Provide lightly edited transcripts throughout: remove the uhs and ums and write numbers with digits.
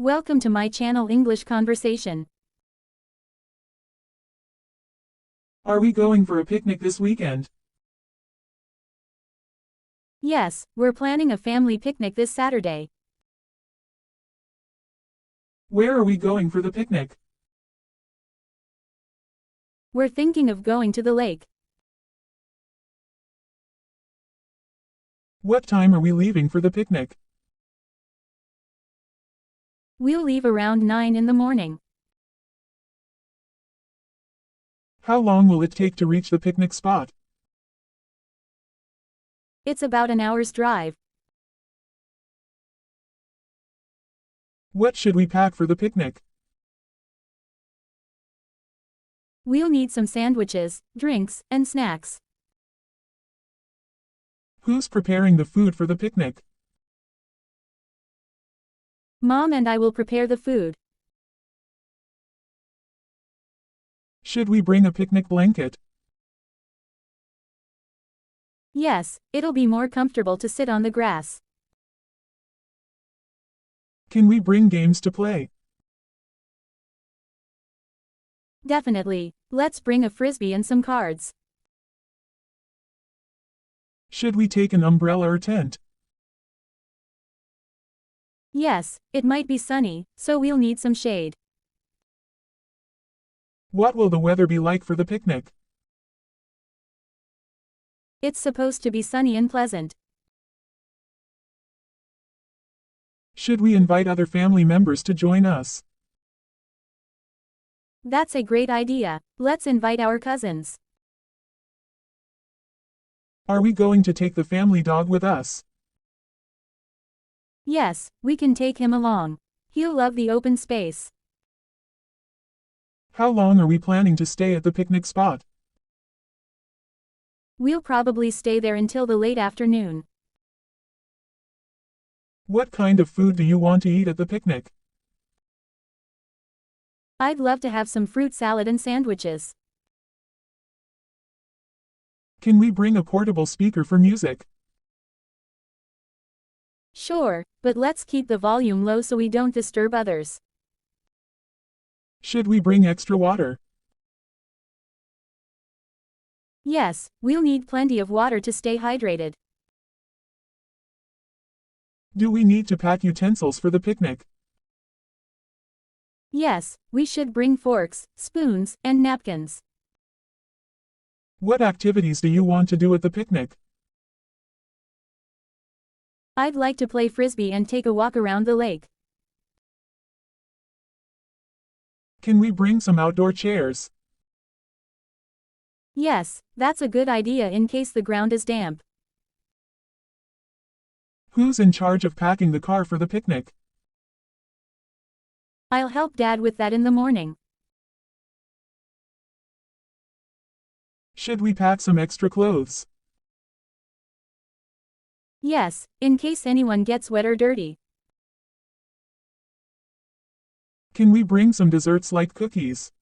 Welcome to my channel English Conversation. Are we going for a picnic this weekend? Yes, we're planning a family picnic this Saturday. Where are we going for the picnic? We're thinking of going to the lake. What time are we leaving for the picnic? We'll leave around 9 in the morning. How long will it take to reach the picnic spot? It's about an hour's drive. What should we pack for the picnic? We'll need some sandwiches, drinks, and snacks. Who's preparing the food for the picnic? Mom and I will prepare the food. Should we bring a picnic blanket? Yes, it'll be more comfortable to sit on the grass. Can we bring games to play? Definitely. Let's bring a frisbee and some cards. Should we take an umbrella or tent? Yes, it might be sunny, so we'll need some shade. What will the weather be like for the picnic? It's supposed to be sunny and pleasant. Should we invite other family members to join us? That's a great idea. Let's invite our cousins. Are we going to take the family dog with us? Yes, we can take him along. He'll love the open space. How long are we planning to stay at the picnic spot? We'll probably stay there until the late afternoon. What kind of food do you want to eat at the picnic? I'd love to have some fruit salad and sandwiches. Can we bring a portable speaker for music? Sure, but let's keep the volume low so we don't disturb others. Should we bring extra water? Yes, we'll need plenty of water to stay hydrated. Do we need to pack utensils for the picnic? Yes, we should bring forks, spoons, and napkins. What activities do you want to do at the picnic? I'd like to play frisbee and take a walk around the lake. Can we bring some outdoor chairs? Yes, that's a good idea in case the ground is damp. Who's in charge of packing the car for the picnic? I'll help Dad with that in the morning. Should we pack some extra clothes? Yes, in case anyone gets wet or dirty. Can we bring some desserts like cookies?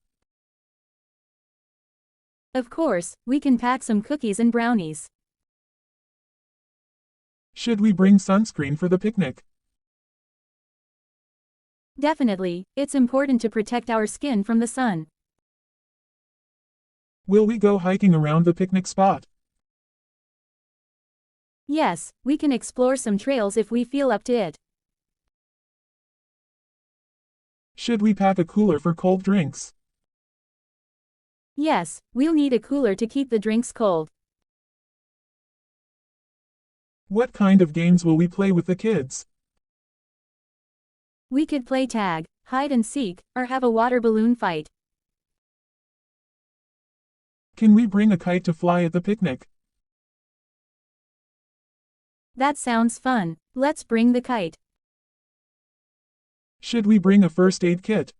Of course, we can pack some cookies and brownies. Should we bring sunscreen for the picnic? Definitely, it's important to protect our skin from the sun. Will we go hiking around the picnic spot? Yes, we can explore some trails if we feel up to it. Should we pack a cooler for cold drinks? Yes, we'll need a cooler to keep the drinks cold. What kind of games will we play with the kids? We could play tag, hide and seek, or have a water balloon fight. Can we bring a kite to fly at the picnic? That sounds fun. Let's bring the kite. Should we bring a first aid kit?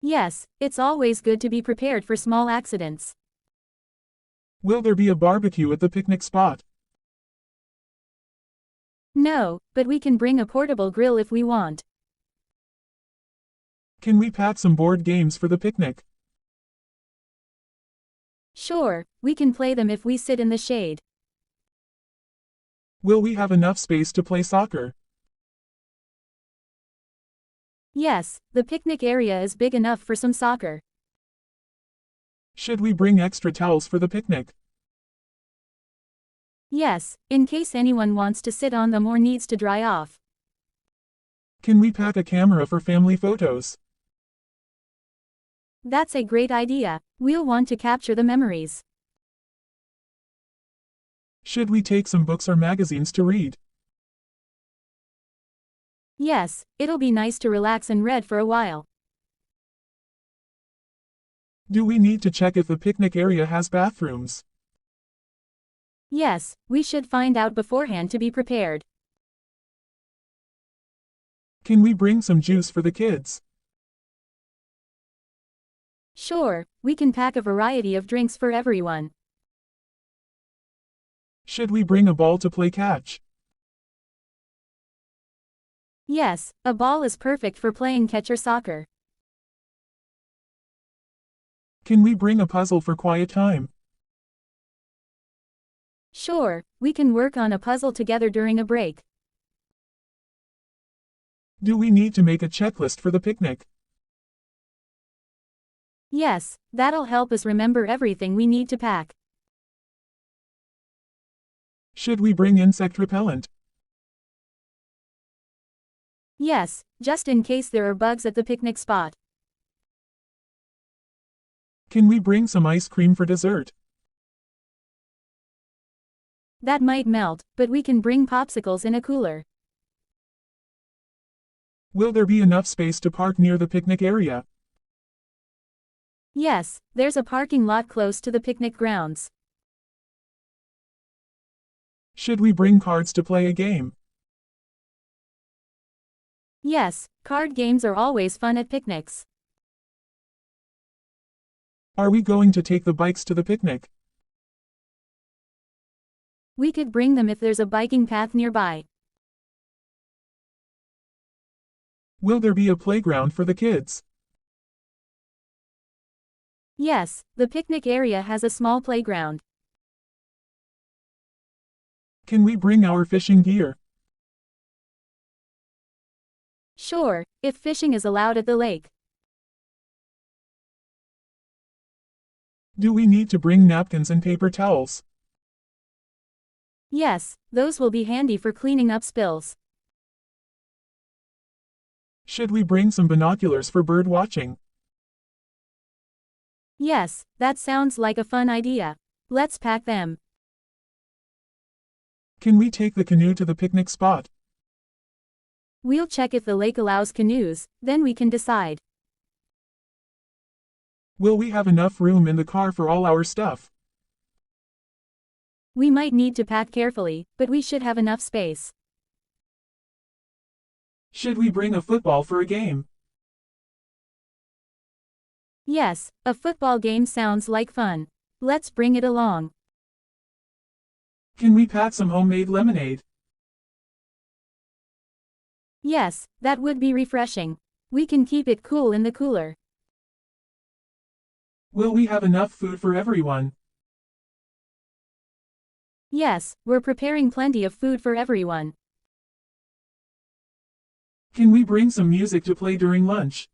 Yes, it's always good to be prepared for small accidents. Will there be a barbecue at the picnic spot? No, but we can bring a portable grill if we want. Can we pack some board games for the picnic? Sure, we can play them if we sit in the shade. Will we have enough space to play soccer? Yes, the picnic area is big enough for some soccer. Should we bring extra towels for the picnic? Yes, in case anyone wants to sit on them or needs to dry off. Can we pack a camera for family photos? That's a great idea. We'll want to capture the memories. Should we take some books or magazines to read? Yes, it'll be nice to relax and read for a while. Do we need to check if the picnic area has bathrooms? Yes, we should find out beforehand to be prepared. Can we bring some juice for the kids? Sure, we can pack a variety of drinks for everyone. Should we bring a ball to play catch? Yes, a ball is perfect for playing catch or soccer. Can we bring a puzzle for quiet time? Sure, we can work on a puzzle together during a break. Do we need to make a checklist for the picnic? Yes, that'll help us remember everything we need to pack. Should we bring insect repellent? Yes, just in case there are bugs at the picnic spot. Can we bring some ice cream for dessert? That might melt, but we can bring popsicles in a cooler. Will there be enough space to park near the picnic area? Yes, there's a parking lot close to the picnic grounds. Should we bring cards to play a game? Yes, card games are always fun at picnics. Are we going to take the bikes to the picnic? We could bring them if there's a biking path nearby. Will there be a playground for the kids? Yes, the picnic area has a small playground. Can we bring our fishing gear? Sure, if fishing is allowed at the lake. Do we need to bring napkins and paper towels? Yes, those will be handy for cleaning up spills. Should we bring some binoculars for bird watching? Yes, that sounds like a fun idea. Let's pack them. Can we take the canoe to the picnic spot? We'll check if the lake allows canoes, then we can decide. Will we have enough room in the car for all our stuff? We might need to pack carefully, but we should have enough space. Should we bring a football for a game? Yes, a football game sounds like fun. Let's bring it along. Can we pack some homemade lemonade? Yes, that would be refreshing. We can keep it cool in the cooler. Will we have enough food for everyone? Yes, we're preparing plenty of food for everyone. Can we bring some music to play during lunch?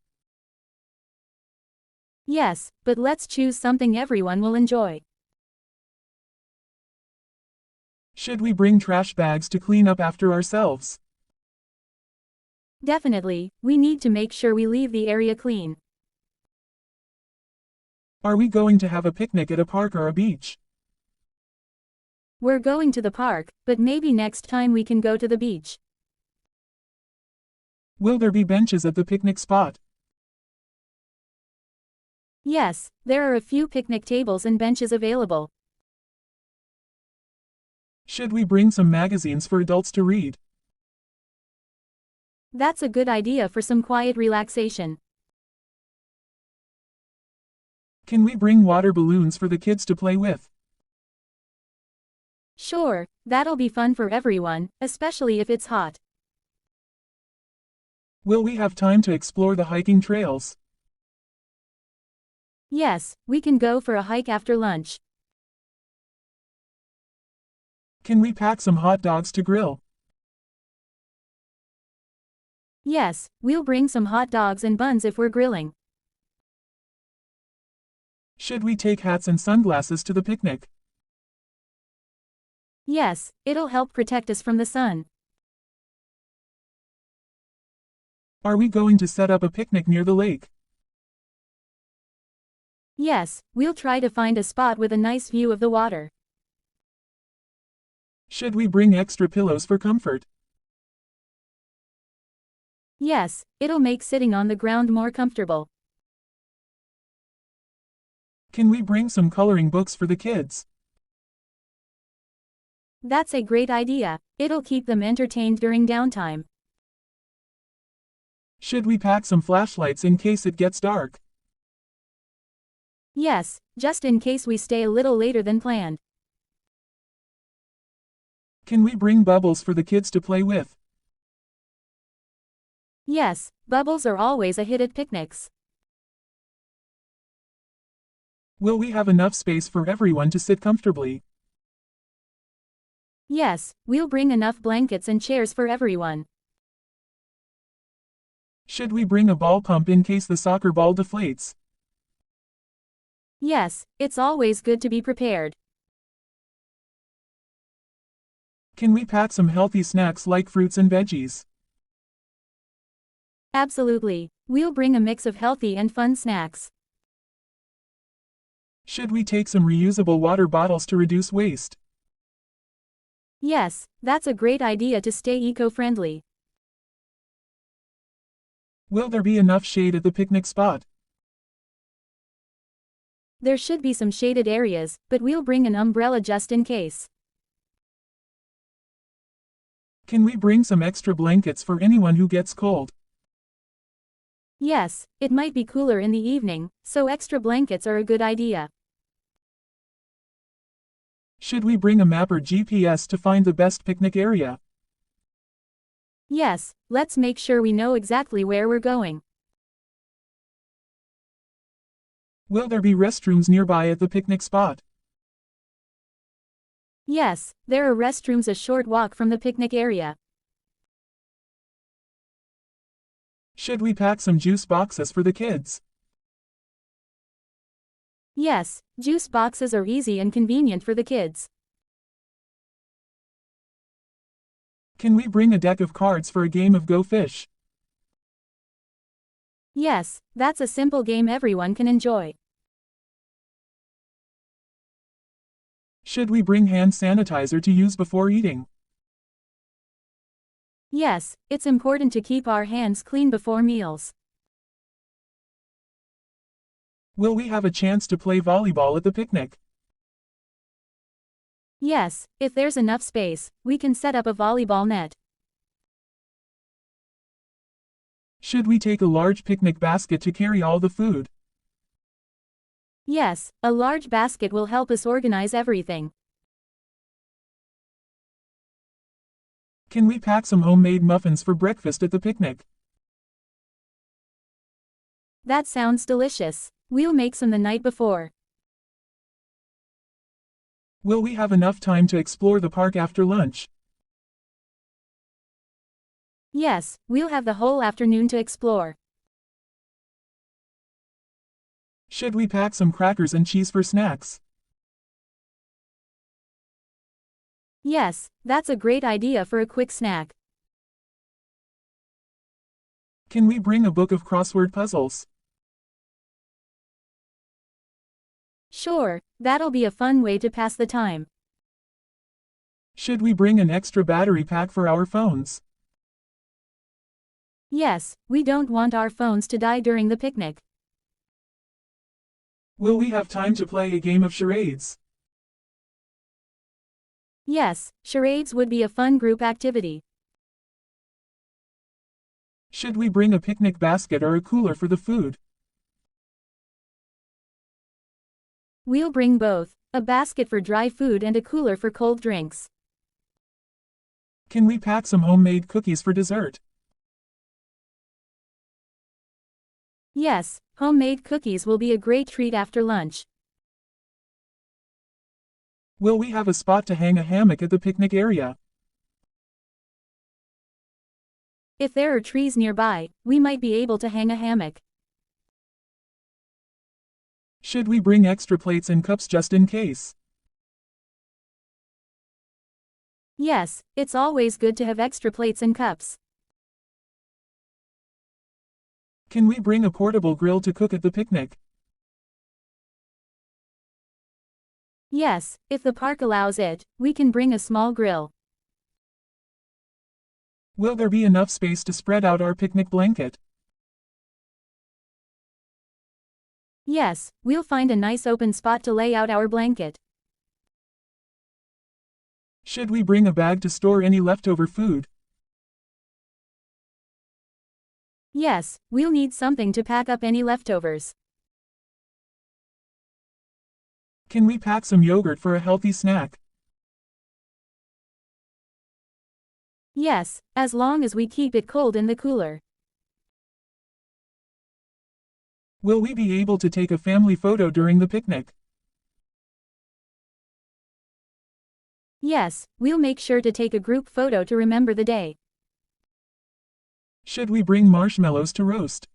Yes, but let's choose something everyone will enjoy. Should we bring trash bags to clean up after ourselves? Definitely, we need to make sure we leave the area clean. Are we going to have a picnic at a park or a beach? We're going to the park, but maybe next time we can go to the beach. Will there be benches at the picnic spot? Yes, there are a few picnic tables and benches available. Should we bring some magazines for adults to read? That's a good idea for some quiet relaxation. Can we bring water balloons for the kids to play with? Sure, that'll be fun for everyone, especially if it's hot. Will we have time to explore the hiking trails? Yes, we can go for a hike after lunch. Can we pack some hot dogs to grill? Yes, we'll bring some hot dogs and buns if we're grilling. Should we take hats and sunglasses to the picnic? Yes, it'll help protect us from the sun. Are we going to set up a picnic near the lake? Yes, we'll try to find a spot with a nice view of the water. Should we bring extra pillows for comfort? Yes, it'll make sitting on the ground more comfortable. Can we bring some coloring books for the kids? That's a great idea. It'll keep them entertained during downtime. Should we pack some flashlights in case it gets dark? Yes, just in case we stay a little later than planned. Can we bring bubbles for the kids to play with? Yes, bubbles are always a hit at picnics. Will we have enough space for everyone to sit comfortably? Yes, we'll bring enough blankets and chairs for everyone. Should we bring a ball pump in case the soccer ball deflates? Yes, it's always good to be prepared. Can we pack some healthy snacks like fruits and veggies? Absolutely. We'll bring a mix of healthy and fun snacks. Should we take some reusable water bottles to reduce waste? Yes, that's a great idea to stay eco-friendly. Will there be enough shade at the picnic spot? There should be some shaded areas, but we'll bring an umbrella just in case. Can we bring some extra blankets for anyone who gets cold? Yes, it might be cooler in the evening, so extra blankets are a good idea. Should we bring a map or GPS to find the best picnic area? Yes, let's make sure we know exactly where we're going. Will there be restrooms nearby at the picnic spot? Yes, there are restrooms a short walk from the picnic area. Should we pack some juice boxes for the kids? Yes, juice boxes are easy and convenient for the kids. Can we bring a deck of cards for a game of Go Fish? Yes, that's a simple game everyone can enjoy. Should we bring hand sanitizer to use before eating? Yes, it's important to keep our hands clean before meals. Will we have a chance to play volleyball at the picnic? Yes, if there's enough space, we can set up a volleyball net. Should we take a large picnic basket to carry all the food? Yes, a large basket will help us organize everything. Can we pack some homemade muffins for breakfast at the picnic? That sounds delicious. We'll make some the night before. Will we have enough time to explore the park after lunch? Yes, we'll have the whole afternoon to explore. Should we pack some crackers and cheese for snacks? Yes, that's a great idea for a quick snack. Can we bring a book of crossword puzzles? Sure, that'll be a fun way to pass the time. Should we bring an extra battery pack for our phones? Yes, we don't want our phones to die during the picnic. Will we have time to play a game of charades? Yes, charades would be a fun group activity. Should we bring a picnic basket or a cooler for the food? We'll bring both, a basket for dry food and a cooler for cold drinks. Can we pack some homemade cookies for dessert? Yes, homemade cookies will be a great treat after lunch. Will we have a spot to hang a hammock at the picnic area? If there are trees nearby, we might be able to hang a hammock. Should we bring extra plates and cups just in case? Yes, it's always good to have extra plates and cups. Can we bring a portable grill to cook at the picnic? Yes, if the park allows it, we can bring a small grill. Will there be enough space to spread out our picnic blanket? Yes, we'll find a nice open spot to lay out our blanket. Should we bring a bag to store any leftover food? Yes, we'll need something to pack up any leftovers. Can we pack some yogurt for a healthy snack? Yes, as long as we keep it cold in the cooler. Will we be able to take a family photo during the picnic? Yes, we'll make sure to take a group photo to remember the day. Should we bring marshmallows to roast?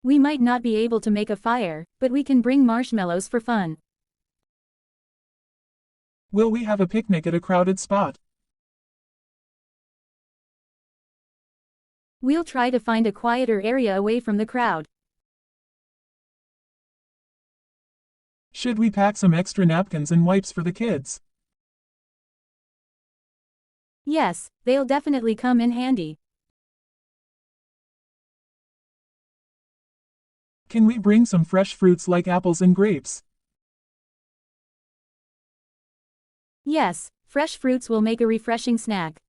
We might not be able to make a fire, but we can bring marshmallows for fun. Will we have a picnic at a crowded spot? We'll try to find a quieter area away from the crowd. Should we pack some extra napkins and wipes for the kids? Yes, they'll definitely come in handy. Can we bring some fresh fruits like apples and grapes? Yes, fresh fruits will make a refreshing snack.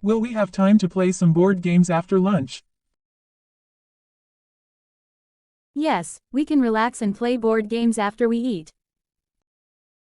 Will we have time to play some board games after lunch? Yes, we can relax and play board games after we eat.